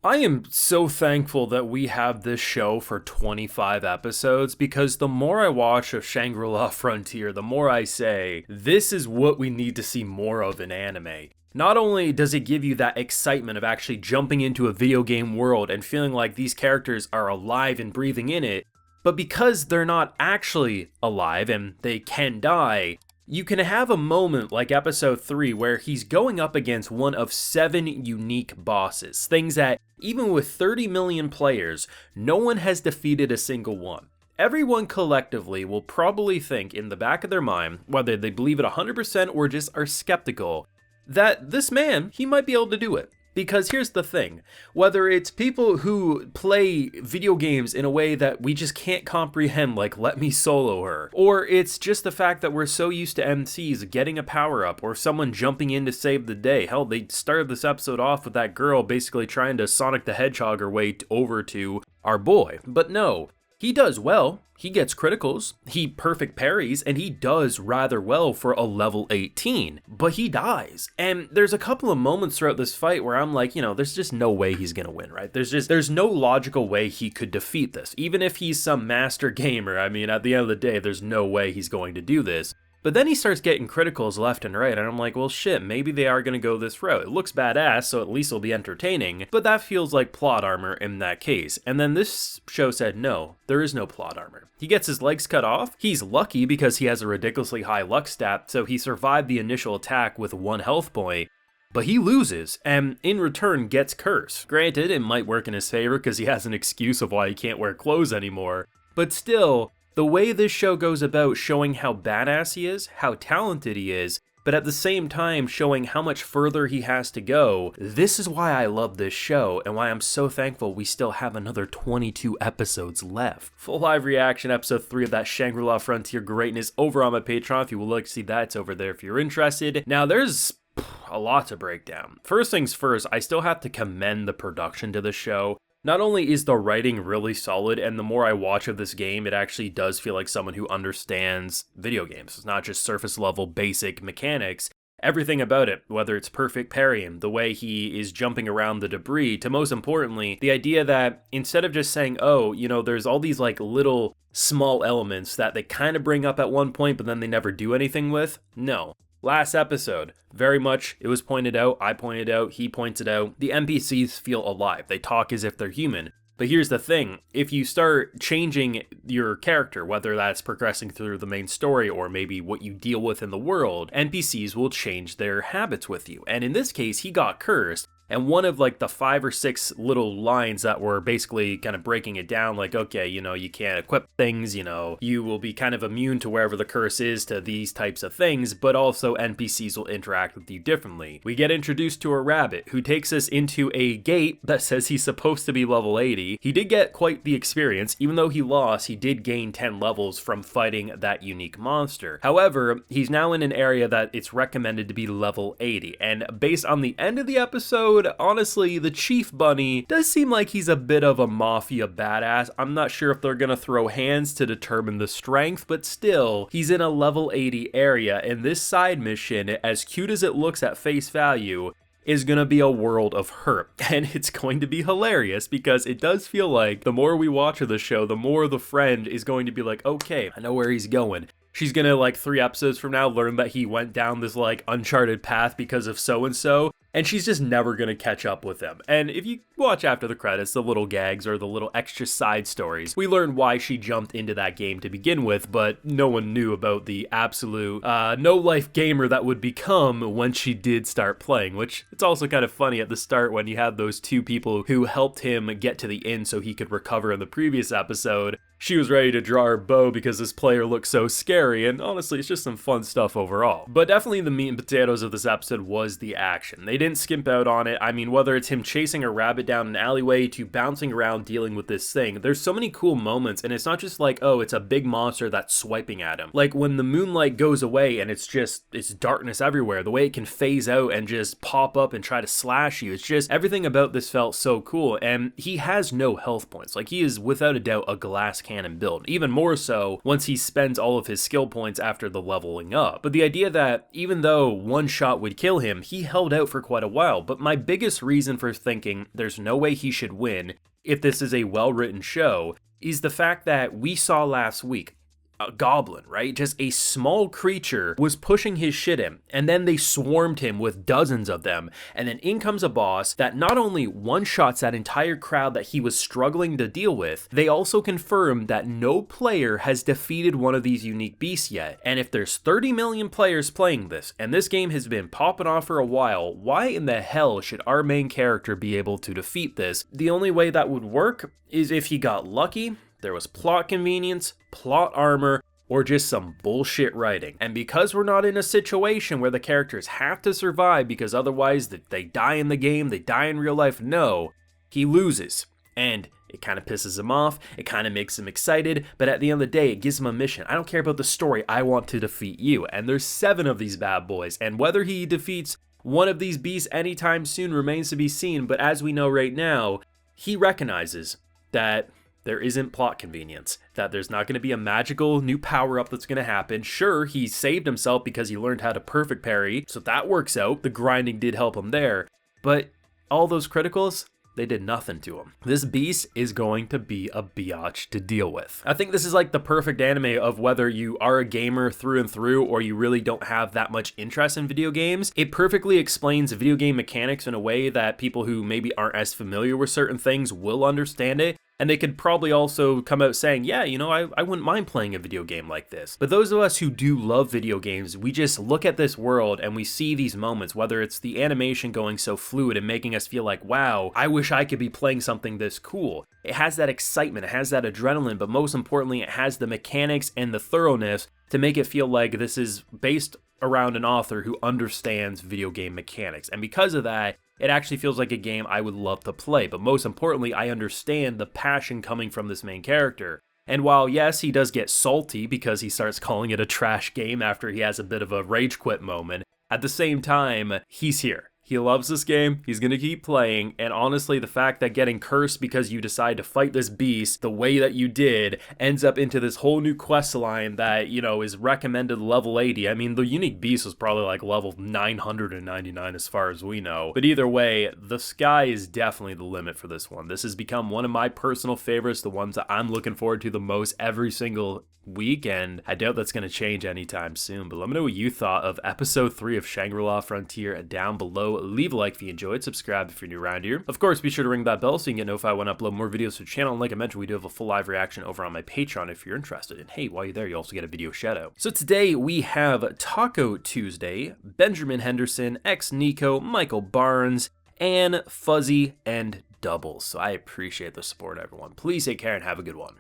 I am so thankful that we have this show for 25 episodes because the more I watch of Shangri-La Frontier, the more I say, this is what we need to see more of in anime. Not only does it give you that excitement of actually jumping into a video game world and feeling like these characters are alive and breathing in it, but because they're not actually alive and they can die, you can have a moment like episode 3 where he's going up against one of 7 unique bosses, things that, even with 30 million players, no one has defeated a single one. Everyone collectively will probably think in the back of their mind, whether they believe it 100% or just are skeptical, that this man, he might be able to do it. Because here's the thing, whether it's people who play video games in a way that we just can't comprehend, like Let Me Solo Her, or it's just the fact that we're so used to MCs getting a power-up or someone jumping in to save the day. Hell, they started this episode off with that girl basically trying to Sonic the Hedgehog her way over to our boy. But no, he does well. He gets criticals, he perfect parries, and he does rather well for a level 18, but he dies. And there's a couple of moments throughout this fight where I'm like, there's just no way he's gonna win, right? There's no logical way he could defeat this. Even if he's some master gamer, I mean, at the end of the day, there's no way he's going to do this. But then he starts getting criticals left and right, and I'm like, well shit, maybe they are gonna go this route. It looks badass, so at least it'll be entertaining, but that feels like plot armor in that case. And then this show said, no, there is no plot armor. He gets his legs cut off. He's lucky because he has a ridiculously high luck stat, so he survived the initial attack with 1 health point. But he loses, and in return gets cursed. Granted, it might work in his favor because he has an excuse of why he can't wear clothes anymore, but still, the way this show goes about showing how badass he is, how talented he is, but at the same time showing how much further he has to go, this is why I love this show and why I'm so thankful we still have another 22 episodes left. Full live reaction episode 3 of that Shangri-La Frontier greatness over on my Patreon. If you would like to see that, it's over there if you're interested. Now there's a lot to break down. First things first, I still have to commend the production to the show. Not only is the writing really solid, and the more I watch of this game, it actually does feel like someone who understands video games. It's not just surface level basic mechanics. Everything about it, whether it's perfect parrying, the way he is jumping around the debris, to most importantly, the idea that instead of just saying, oh, there's all these like little small elements that they kind of bring up at one point, but then they never do anything with. No. Last episode, very much, it was pointed out, I pointed out, he points it out, the NPCs feel alive, they talk as if they're human. But here's the thing, if you start changing your character, whether that's progressing through the main story or maybe what you deal with in the world, NPCs will change their habits with you. And in this case, he got cursed. And one of like the 5 or 6 little lines that were basically kind of breaking it down, like, okay, you can't equip things, you will be kind of immune to wherever the curse is to these types of things, but also NPCs will interact with you differently. We get introduced to a rabbit who takes us into a gate that says he's supposed to be level 80. He did get quite the experience. Even though he lost, he did gain 10 levels from fighting that unique monster. However, he's now in an area that it's recommended to be level 80. And based on the end of the episode, honestly, the Chief Bunny does seem like he's a bit of a mafia badass. I'm not sure if they're gonna throw hands to determine the strength, but still, he's in a level 80 area, and this side mission, as cute as it looks at face value, is gonna be a world of hurt. And it's going to be hilarious because it does feel like the more we watch of the show, the more the friend is going to be like, okay, I know where he's going. She's gonna, like, 3 episodes from now, learn that he went down this, like, uncharted path because of so-and-so, and she's just never gonna catch up with him. And if you watch after the credits, the little gags or the little extra side stories, we learn why she jumped into that game to begin with, but no one knew about the absolute no-life gamer that would become when she did start playing, which it's also kind of funny at the start when you have those 2 people who helped him get to the inn so he could recover in the previous episode. She was ready to draw her bow because this player looked so scary, and honestly, it's just some fun stuff overall. But definitely the meat and potatoes of this episode was the action. They didn't skimp out on it. I mean, whether it's him chasing a rabbit down an alleyway to bouncing around dealing with this thing, there's so many cool moments, and it's not just like, oh, it's a big monster that's swiping at him. Like when the moonlight goes away and it's darkness everywhere, the way it can phase out and just pop up and try to slash you, it's just, everything about this felt so cool, and he has no health points. Like, he is without a doubt a glass cannon cannon build, even more so once he spends all of his skill points after the leveling up. But the idea that even though one shot would kill him, he held out for quite a while. But my biggest reason for thinking there's no way he should win if this is a well-written show is the fact that we saw last week a goblin, right? Just a small creature was pushing his shit in, and then they swarmed him with dozens of them, and then in comes a boss that not only one-shots that entire crowd that he was struggling to deal with, they also confirmed that no player has defeated one of these unique beasts yet. And if there's 30 million players playing this, and this game has been popping off for a while, why in the hell should our main character be able to defeat this? The only way that would work is if he got lucky, there was plot convenience, plot armor, or just some bullshit writing. And because we're not in a situation where the characters have to survive because otherwise they die in the game, they die in real life, no, he loses. And it kind of pisses him off, it kind of makes him excited, but at the end of the day, it gives him a mission. I don't care about the story, I want to defeat you. And there's 7 of these bad boys, and whether he defeats one of these beasts anytime soon remains to be seen, but as we know right now, he recognizes that there isn't plot convenience, that there's not going to be a magical new power-up that's going to happen. Sure, he saved himself because he learned how to perfect parry, so that works out. The grinding did help him there, but all those criticals, they did nothing to him. This beast is going to be a biatch to deal with. I think this is like the perfect anime of whether you are a gamer through and through or you really don't have that much interest in video games. It perfectly explains video game mechanics in a way that people who maybe aren't as familiar with certain things will understand it. And they could probably also come out saying, yeah, you know, I wouldn't mind playing a video game like this. But those of us who do love video games, we just look at this world and we see these moments, whether it's the animation going so fluid and making us feel like, wow, I wish I could be playing something this cool. It has that excitement, it has that adrenaline, but most importantly, it has the mechanics and the thoroughness to make it feel like this is based around an author who understands video game mechanics. And because of that, it actually feels like a game I would love to play, but most importantly, I understand the passion coming from this main character. And while yes, he does get salty because he starts calling it a trash game after he has a bit of a rage quit moment, at the same time, he's here. He loves this game, he's gonna keep playing, and honestly, the fact that getting cursed because you decide to fight this beast the way that you did ends up into this whole new quest line that, you know, is recommended level 80. I mean, the unique beast was probably like level 999 as far as we know. But either way, the sky is definitely the limit for this one. This has become one of my personal favorites, the ones that I'm looking forward to the most every single week, and I doubt that's going to change anytime soon. But let me know what you thought of episode 3 of Shangri-La Frontier down below. Leave a like if you enjoyed, subscribe if you're new around here. Of course, be sure to ring that bell so you can get notified when I upload more videos to the channel. And like I mentioned, we do have a full live reaction over on my Patreon if you're interested. And hey, while you're there, you also get a video shout out. So today we have Taco Tuesday, Benjamin Henderson, X Nico, Michael Barnes, Ann, Fuzzy, and Doubles. So I appreciate the support, everyone. Please take care and have a good one.